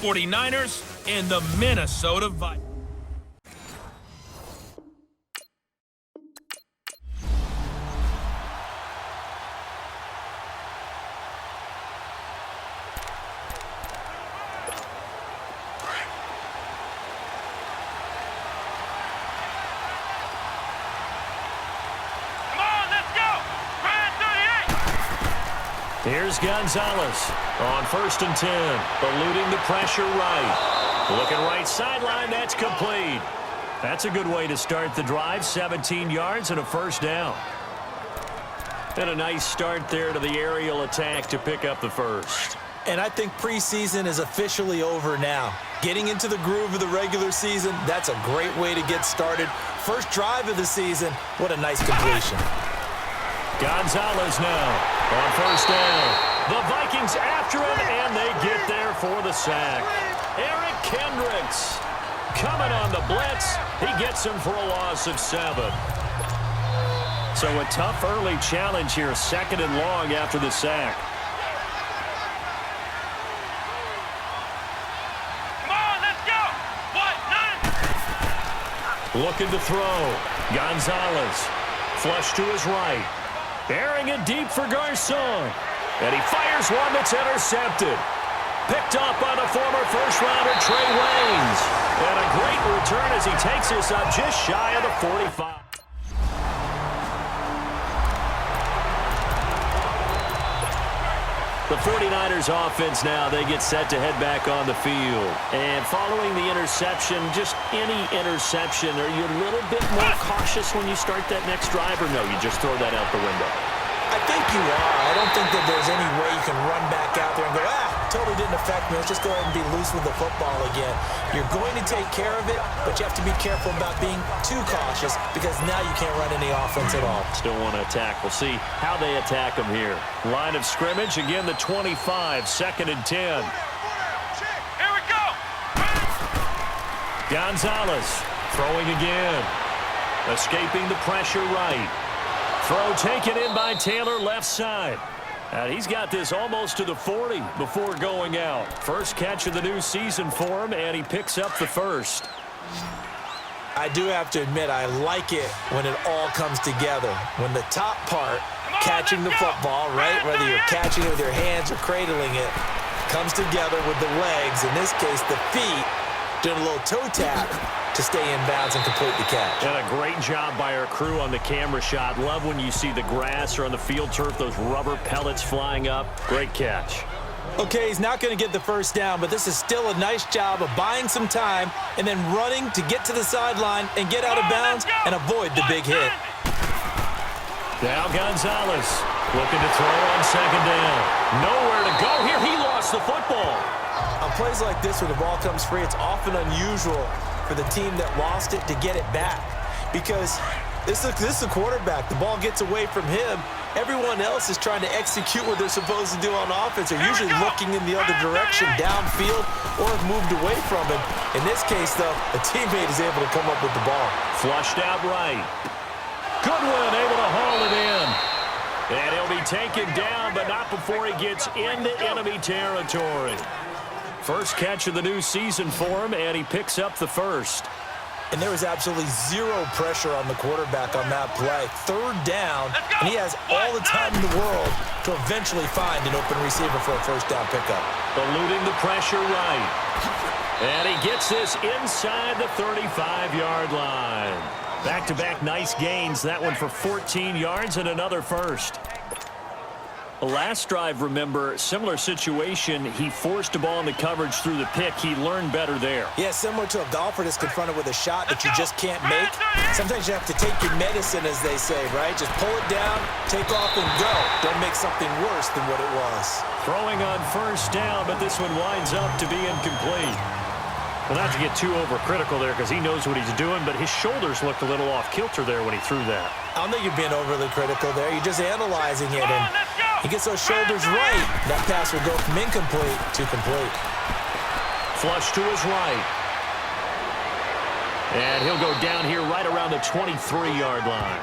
49ers and the Minnesota Vikings. Here's Gonzalez on 1st and 10, eluding the pressure right. Looking right sideline, that's complete. That's a good way to start the drive, 17 yards and a first down. And a nice start there to the aerial attack to pick up the first. And I think preseason is officially over now. Getting into the groove of the regular season, that's a great way to get started. First drive of the season, what a nice completion. Gonzalez now on 1st down. The Vikings after him, and they get there for the sack. Eric Kendricks coming on the blitz. He gets him for a loss of 7. So a tough early challenge here, 2nd and long after the sack. Come on, let's go. Looking to throw. Gonzalez. Flush to his right. Bearing it deep for Garcon. And he fires one that's intercepted. Picked up by the former first-rounder Trey Waynes. And a great return as he takes us up just shy of the 45. The 49ers offense now, they get set to head back on the field. And following the interception, just any interception, are you a little bit more cautious when you start that next drive, or no, you just throw that out the window? I think you are. I don't think that there's any way you can run back out there and go, totally didn't affect me. Let's just go ahead and be loose with the football again. You're going to take care of it, but you have to be careful about being too cautious because now you can't run any offense at all. Still want to attack. We'll see how they attack them here. Line of scrimmage, again the 25, 2nd and 10. Here we go. Gonzalez throwing again. Escaping the pressure right. Throw taken in by Taylor left side. And he's got this almost to the 40 before going out. First catch of the new season for him, and he picks up the first. I do have to admit, I like it when it all comes together. When the top part, catching the football, right, whether you're catching it with your hands or cradling it, comes together with the legs, in this case the feet, doing a little toe tap to stay in bounds and complete the catch. And a great job by our crew on the camera shot. Love when you see the grass or on the field turf, those rubber pellets flying up. Great catch. Okay, he's not going to get the first down, but this is still a nice job of buying some time and then running to get to the sideline and get out of bounds and avoid the big hit. Now Gonzalez looking to throw on 2nd down. Nowhere to go here. He lost the football. On plays like this where the ball comes free, it's often unusual for the team that lost it to get it back because this is a quarterback. The ball gets away from him. Everyone else is trying to execute what they're supposed to do on offense. They're usually looking in the other direction, downfield, or have moved away from him. In this case, though, a teammate is able to come up with the ball. Flushed out right. Goodwin able to haul it in. And he'll be taken down, but not before he gets into enemy territory. First catch of the new season for him, and he picks up the first. And there was absolutely zero pressure on the quarterback on that play. 3rd down, and he has all the time in the world to eventually find an open receiver for a first down pickup. Eluding the pressure right. And he gets this inside the 35-yard line. Back-to-back nice gains. That one for 14 yards and another first. The last drive, remember, similar situation. He forced a ball in the coverage through the pick. He learned better there. Yeah, similar to a golfer that's confronted with a shot that you just can't make. Sometimes you have to take your medicine, as they say, right? Just pull it down, take off, and go. Don't make something worse than what it was. Throwing on 1st down, but this one winds up to be incomplete. Well, not to get too overcritical there because he knows what he's doing, but his shoulders looked a little off-kilter there when he threw that. I don't think you're being overly critical there. You're just analyzing it, and he gets those shoulders right. That pass will go from incomplete to complete. Flush to his right. And he'll go down here right around the 23-yard line.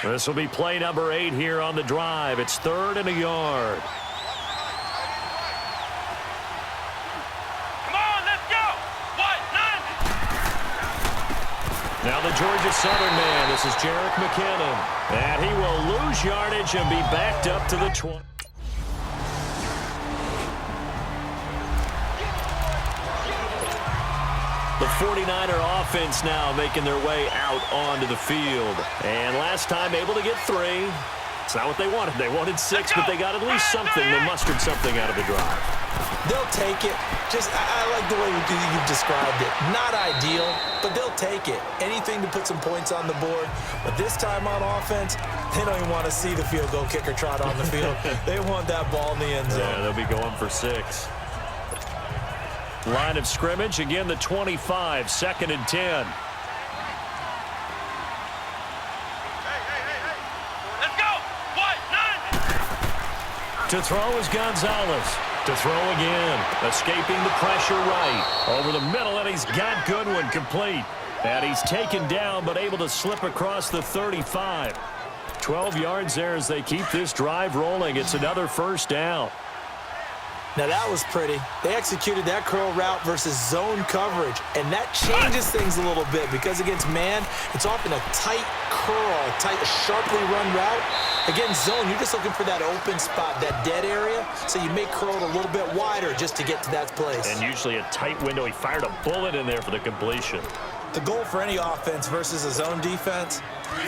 This will be play number 8 here on the drive. It's 3rd and a yard. Come on, let's go. What? 9. Now the Georgia Southern man. This is Jerick McKinnon. And he will lose yardage and be backed up to the 20. The 49er offense now making their way out onto the field. And last time able to get 3. It's not what they wanted. They wanted 6, but they got at least something. They mustered something out of the drive. They'll take it. I like the way you've described it. Not ideal, but they'll take it. Anything to put some points on the board. But this time on offense, they don't even want to see the field goal kicker trot on the field. They want that ball in the end zone. Yeah, they'll be going for 6. Line of scrimmage, again the 25, 2nd and 10. Let's go. What? 9. To throw is Gonzalez. To throw again. Escaping the pressure right. Over the middle, and he's got Goodwin complete. And he's taken down, but able to slip across the 35. 12 yards there as they keep this drive rolling. It's another 1st down. Now that was pretty. They executed that curl route versus zone coverage, and that changes things a little bit because against man, it's often a tight curl, sharply run route. Against zone, you're just looking for that open spot, that dead area, so you may curl it a little bit wider just to get to that place. And usually a tight window. He fired a bullet in there for the completion. The goal for any offense versus a zone defense,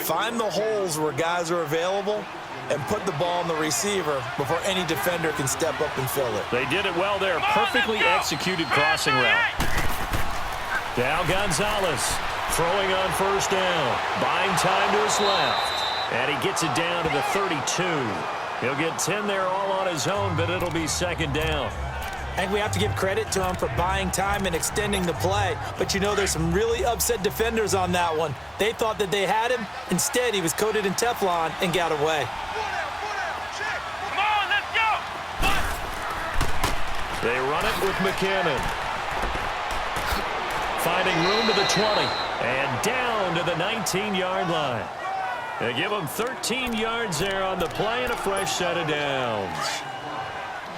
find the holes where guys are available and put the ball on the receiver before any defender can step up and fill it. They did it well there. Perfectly executed crossing route. Now Gonzalez throwing on 1st down. Buying time to his left. And he gets it down to the 32. He'll get 10 there all on his own, but it'll be 2nd down. I think we have to give credit to him for buying time and extending the play. But, you know, there's some really upset defenders on that one. They thought that they had him. Instead, he was coated in Teflon and got away. Come on, let's go. What? They run it with McKinnon. Finding room to the 20. And down to the 19-yard line. They give him 13 yards there on the play and a fresh set of downs.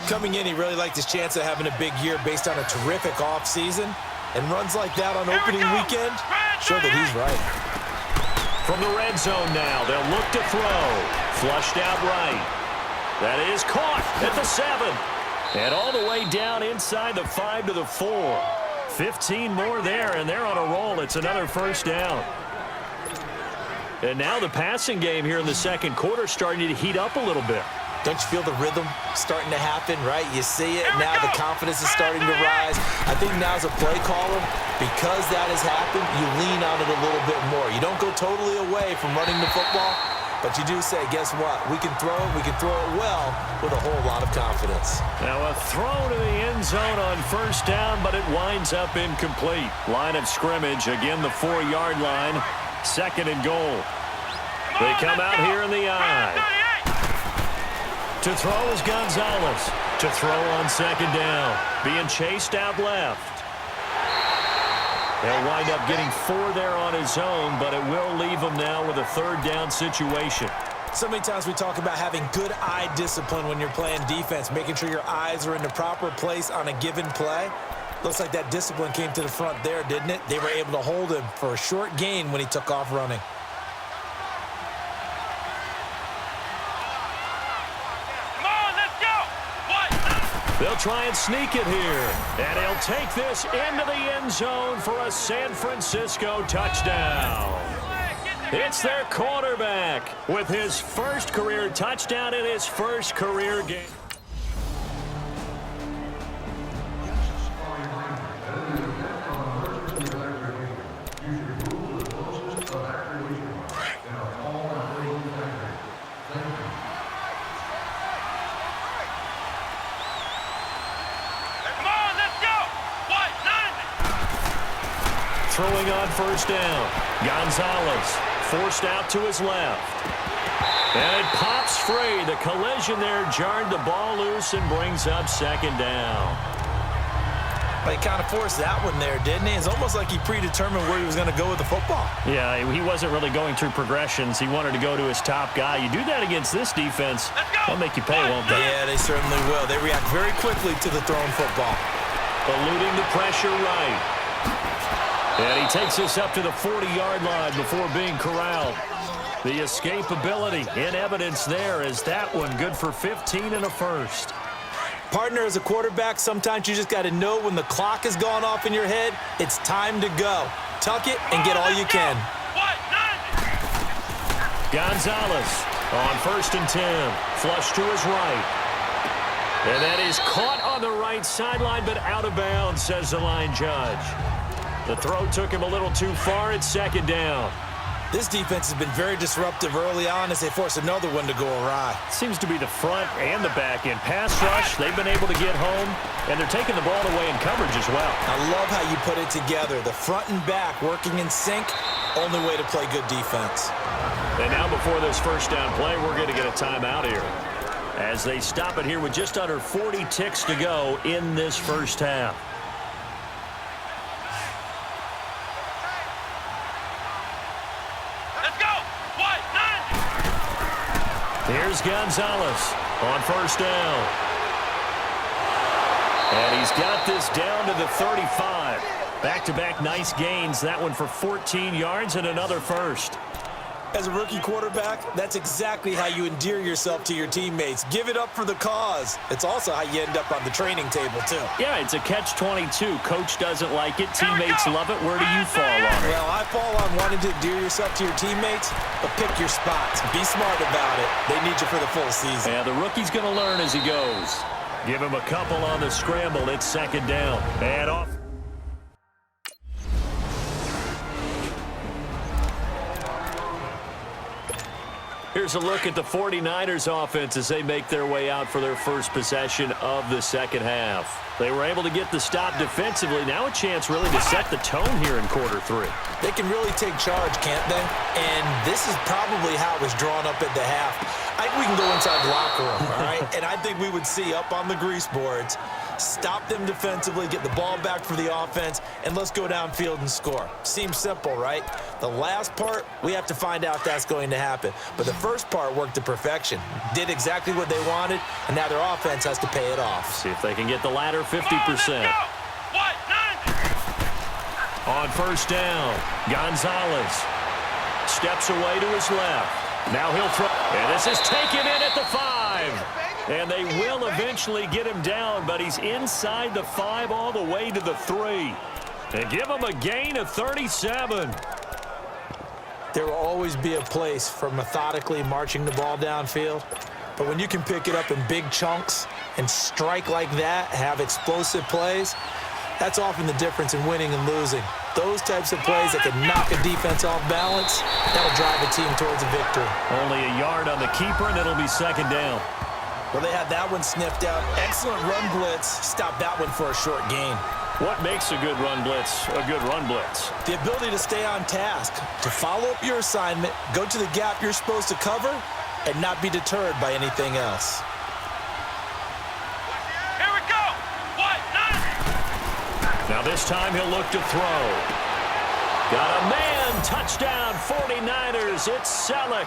Coming in, he really liked his chance of having a big year based on a terrific offseason. And runs like that on opening weekend show that he's right. From the red zone now, they'll look to throw. Flushed out right. That is caught at the 7. And all the way down inside the 5 to the 4. 15 more there, and they're on a roll. It's another 1st down. And now the passing game here in the 2nd quarter starting to heat up a little bit. Don't you feel the rhythm starting to happen, right? You see it, now the confidence is starting to rise. I think now as a play caller, because that has happened, you lean on it a little bit more. You don't go totally away from running the football, but you do say, guess what? We can throw it well with a whole lot of confidence. Now a throw to the end zone on 1st down, but it winds up incomplete. Line of scrimmage, again the 4-yard line, 2nd and goal. They come out here in the eye. To throw is Gonzalez. To throw on 2nd down. Being chased out left. They'll wind up getting 4 there on his own, but it will leave him now with a 3rd down situation. So many times we talk about having good eye discipline when you're playing defense, making sure your eyes are in the proper place on a given play. Looks like that discipline came to the front there, didn't it? They were able to hold him for a short gain when he took off running. They'll try and sneak it here. And he'll take this into the end zone for a San Francisco touchdown. It's their quarterback with his 1st career touchdown in his 1st career game. Throwing on 1st down. Gonzalez forced out to his left. And it pops free. The collision there jarred the ball loose and brings up 2nd down. But he kind of forced that one there, didn't he? It's almost like he predetermined where he was going to go with the football. Yeah, he wasn't really going through progressions. He wanted to go to his top guy. You do that against this defense, they'll make you pay, won't they? Yeah, they certainly will. They react very quickly to the thrown football. Eluding the pressure right. And he takes us up to the 40-yard line before being corralled. The escapability in evidence there is that one good for 15 and a first. Partner, as a quarterback, sometimes you just got to know when the clock has gone off in your head, it's time to go. Tuck it and get all you can. Gonzalez on 1st and 10. Flush to his right. And that is caught on the right sideline, but out of bounds, says the line judge. The throw took him a little too far. It's 2nd down. This defense has been very disruptive early on as they force another one to go awry. Seems to be the front and the back end. Pass rush, they've been able to get home, and they're taking the ball away in coverage as well. I love how you put it together. The front and back working in sync, only way to play good defense. And now before this first down play, we're going to get a timeout here, as they stop it here with just under 40 ticks to go in this first half. Here's Gonzalez on 1st down. And he's got this down to the 35. Back-to-back nice gains. That one for 14 yards and another first. As a rookie quarterback, that's exactly how you endear yourself to your teammates. Give it up for the cause. It's also how you end up on the training table, too. Yeah, it's a catch-22. Coach doesn't like it. Teammates love it. Where do you fall on it? Well, I fall on wanting to endear yourself to your teammates, but pick your spots. Be smart about it. They need you for the full season. Yeah, the rookie's going to learn as he goes. Give him a couple on the scramble. It's 2nd down. And off. Here's a look at the 49ers offense as they make their way out for their first possession of the second half. They were able to get the stop defensively. Now a chance really to set the tone here in quarter 3. They can really take charge, can't they? And this is probably how it was drawn up at the half. I think we can go inside the locker room, all right? And I think we would see up on the grease boards, stop them defensively, get the ball back for the offense, and let's go downfield and score. Seems simple, right? The last part, we have to find out if that's going to happen. But the first part worked to perfection. Did exactly what they wanted, and now their offense has to pay it off. See if they can get the latter 50%. On 1st down, Gonzalez steps away to his left. Now he'll throw, and this is taken in at the 5. And they will eventually get him down, but he's inside the 5 all the way to the 3. And give him a gain of 37. There will always be a place for methodically marching the ball downfield. But when you can pick it up in big chunks and strike like that, have explosive plays, that's often the difference in winning and losing. Those types of plays that can knock a defense off balance, that'll drive a team towards a victory. Only a yard on the keeper, and it'll be 2nd down. Well, they had that one sniffed out. Excellent run blitz. Stop that one for a short gain. What makes a good run blitz a good run blitz? The ability to stay on task, to follow up your assignment, go to the gap you're supposed to cover, and not be deterred by anything else. Here we go. Now this time he'll look to throw. Got a man. Touchdown 49ers. It's Selleck.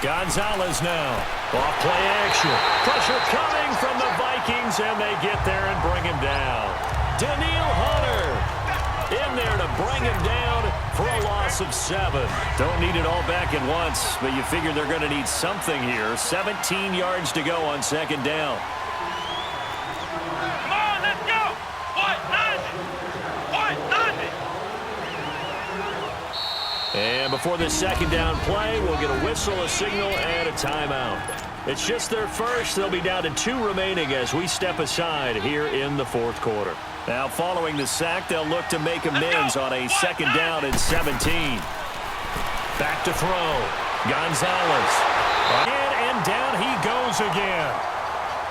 Gonzalez now. Off play action. Pressure coming from the Vikings, and they get there and bring him down. Daniil Hunter in there to bring him down for a loss of 7. Don't need it all back at once, but you figure they're going to need something here. 17 yards to go on 2nd down. Come on, let's go. What? 90. And before this 2nd down play, we'll get a whistle, a signal, and a timeout. It's just their first. They'll be down to 2 remaining as we step aside here in the 4th quarter. Now, following the sack, they'll look to make amends on a 2nd down and 17. Back to throw. Gonzalez. And down he goes again.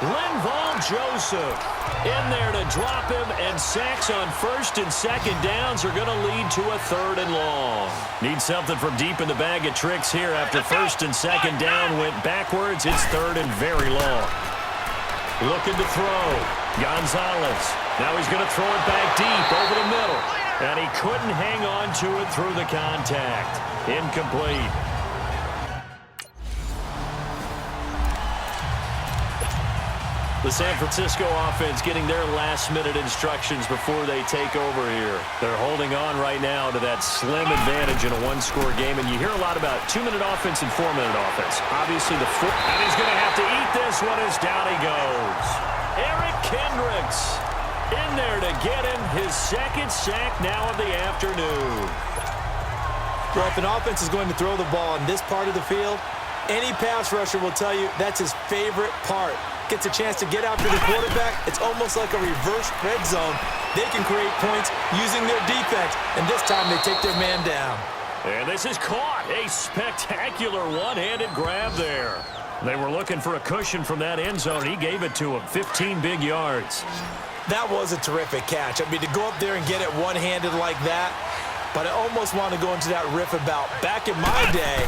Linval Joseph in there to drop him, and sacks on first and second downs are going to lead to a 3rd and long. Need something from deep in the bag of tricks here. After first and second down went backwards, it's 3rd and very long. Looking to throw. Gonzalez. Now he's going to throw it back deep over the middle. And he couldn't hang on to it through the contact. Incomplete. The San Francisco offense getting their last-minute instructions before they take over here. They're holding on right now to that slim advantage in a one-score game, and you hear a lot about 2-minute offense and 4-minute offense. Obviously, and he's going to have to eat this one as down he goes. Eric Kendricks in there to get him his 2nd sack now of the afternoon. Well, if an offense is going to throw the ball in this part of the field, any pass rusher will tell you that's his favorite part. Gets a chance to get after the quarterback. It's almost like a reverse red zone. They can create points using their defense, and this time they take their man down. And this is caught. A spectacular one-handed grab there. They were looking for a cushion from that end zone. He gave it to him. 15 big yards. That was a terrific catch. I mean, to go up there and get it one-handed like that, but I almost want to go into that riff about back in my day,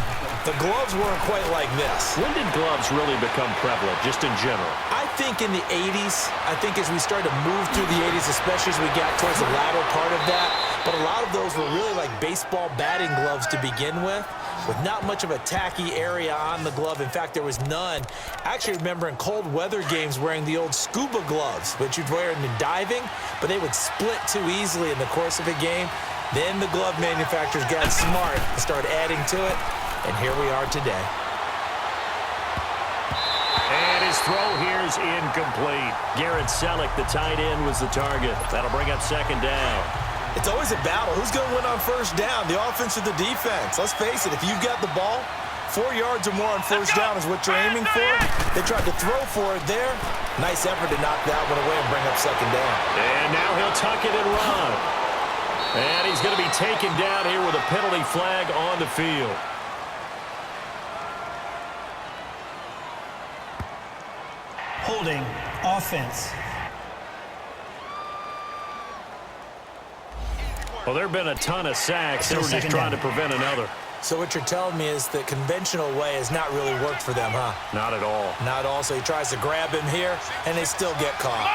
the gloves weren't quite like this. When did gloves really become prevalent, just in general? I think in the 80s. I think as we started to move through the 80s, especially as we got towards the latter part of that. But a lot of those were really like baseball batting gloves to begin with not much of a tacky area on the glove. In fact, there was none. I actually remember in cold weather games wearing the old scuba gloves, which you'd wear in diving, but they would split too easily in the course of a game. Then the glove manufacturers got smart and started adding to it, and here we are today. And his throw here is incomplete. Garrett Selleck, the tight end, was the target. That'll bring up 2nd down. It's always a battle. Who's going to win on first down, the offense or the defense? Let's face it, if you've got the ball, 4 yards or more on first down is what you're aiming for. They tried to throw for it there. Nice effort to knock that one away and bring up 2nd down. And now he'll tuck it and run. And he's going to be taken down here with a penalty flag on the field. Holding offense. Well, there have been a ton of sacks. They were just trying to prevent another. So what you're telling me is the conventional way has not really worked for them, huh? Not at all. Not at all. So he tries to grab him here, and they still get caught.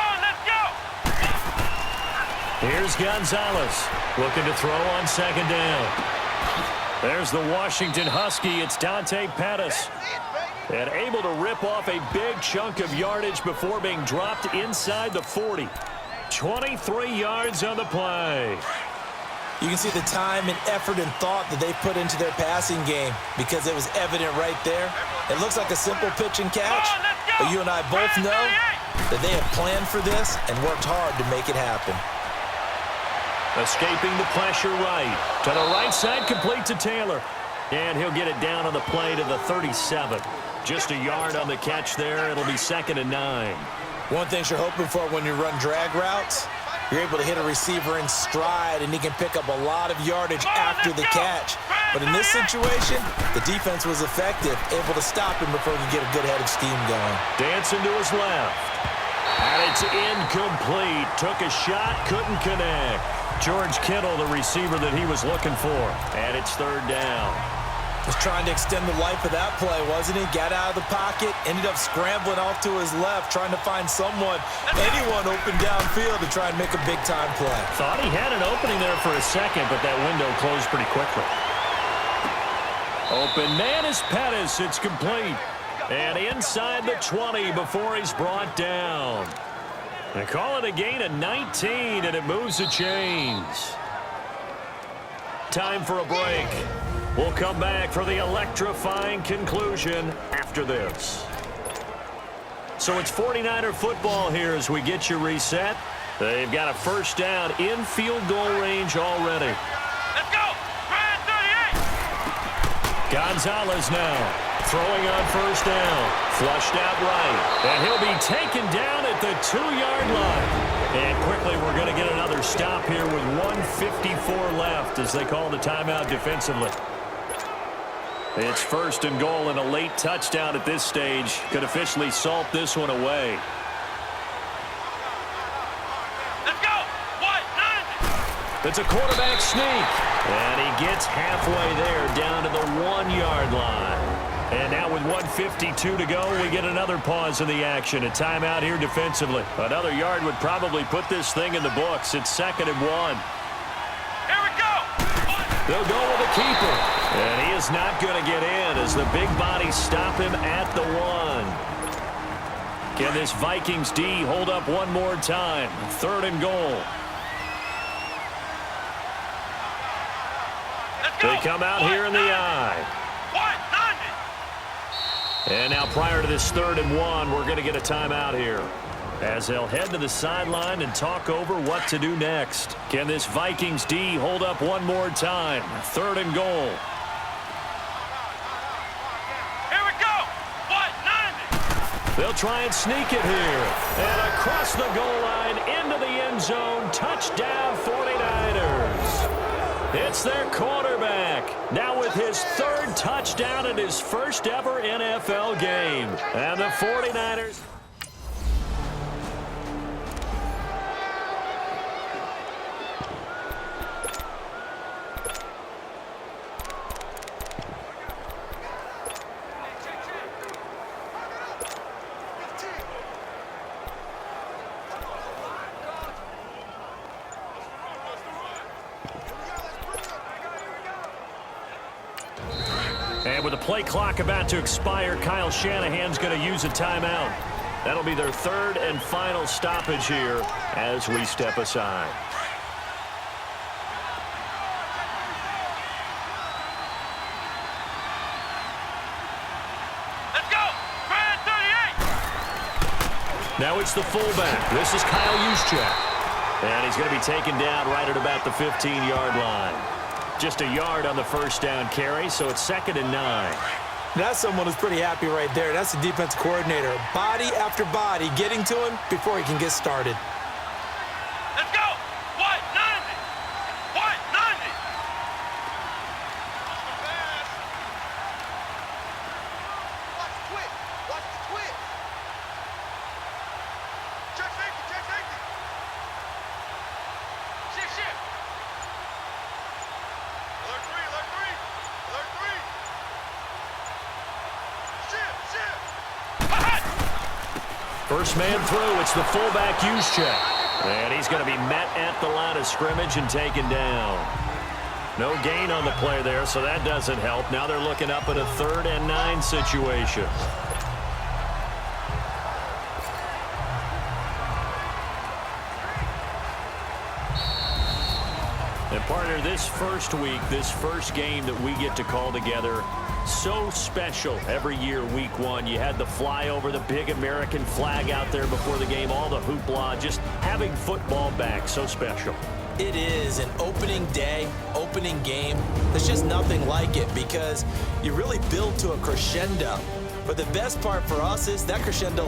Here's Gonzalez looking to throw on 2nd down. There's the Washington Husky. It's Dante Pettis. And able to rip off a big chunk of yardage before being dropped inside the 40. 23 yards on the play. You can see the time and effort and thought that they put into their passing game because it was evident right there. It looks like a simple pitch and catch, but you and I both know that they have planned for this and worked hard to make it happen. Escaping the pressure right. To the right side, complete to Taylor. And he'll get it down on the play to the 37. Just a yard on the catch there. It'll be 2nd and 9. One thing you're hoping for when you run drag routes, you're able to hit a receiver in stride, and he can pick up a lot of yardage after the catch. But in this situation, the defense was effective, able to stop him before he could get a good head of steam going. Dancing to his left. And it's incomplete. Took a shot, couldn't connect. George Kittle, the receiver that he was looking for. And it's 3rd down. Was trying to extend the life of that play, wasn't he? Got out of the pocket, ended up scrambling off to his left, trying to find anyone open downfield to try and make a big-time play. Thought he had an opening there for a second, but that window closed pretty quickly. Open man is Pettis. It's complete. And inside the 20 before he's brought down. They call it a gain of 19, and it moves the chains. Time for a break. We'll come back for the electrifying conclusion after this. So it's 49er football here as we get you reset. They've got a first down in field goal range already. Let's go! Ryan 38! Gonzalez now throwing on first down. Flushed out right. And he'll be taken down at the 2-yard line. And quickly we're going to get another stop here with 1:54 left as they call the timeout defensively. It's 1st and goal, and a late touchdown at this stage could officially salt this one away. Let's go. What? None. It's a quarterback sneak, and he gets halfway there down to the 1-yard line. And now with 1:52 to go, we get another pause in the action. A timeout here defensively. Another yard would probably put this thing in the books. It's 2nd and 1. Here we go. They'll go with a keeper. And he is not going to get in as the big bodies stop him at the 1. Can this Vikings D hold up one more time? 3rd and goal. Let's go. They come out here in the eye. What? None. And now prior to this 3rd and 1, we're going to get a timeout here, as they'll head to the sideline and talk over what to do next. Can this Vikings D hold up one more time? 3rd and goal. Here we go. What? None. They'll try and sneak it here. And across the goal line into the end zone. Touchdown 49ers. It's their quarterback, now with his 3rd touchdown in his first ever NFL game. And the 49ers... And with the play clock about to expire, Kyle Shanahan's going to use a timeout. That'll be their 3rd and final stoppage here as we step aside. Let's go. Brad 38. Now it's the fullback. This is Kyle Juszczyk. And he's going to be taken down right at about the 15-yard line. Just a yard on the 1st down carry, so it's 2nd and 9. That's someone who's pretty happy right there. That's the defense coordinator. Body after body getting to him before he can get started. Let's go. What? None. What? None. Watch the twitch. Watch the twitch. Check safety. Check safety. Shift, shift. Alert 3. Alert 3. Alert 3. Shift, shift. First man through, it's the fullback Juszczyk. And he's going to be met at the line of scrimmage and taken down. No gain on the play there, so that doesn't help. Now they're looking up at a 3rd and 9 situation. And partner, this first week, this first game that we get to call together, so special every year, week 1. You had the flyover, the big American flag out there before the game, all the hoopla, just having football back, so special. It is an opening day, opening game. There's just nothing like it because you really build to a crescendo. But the best part for us is that crescendo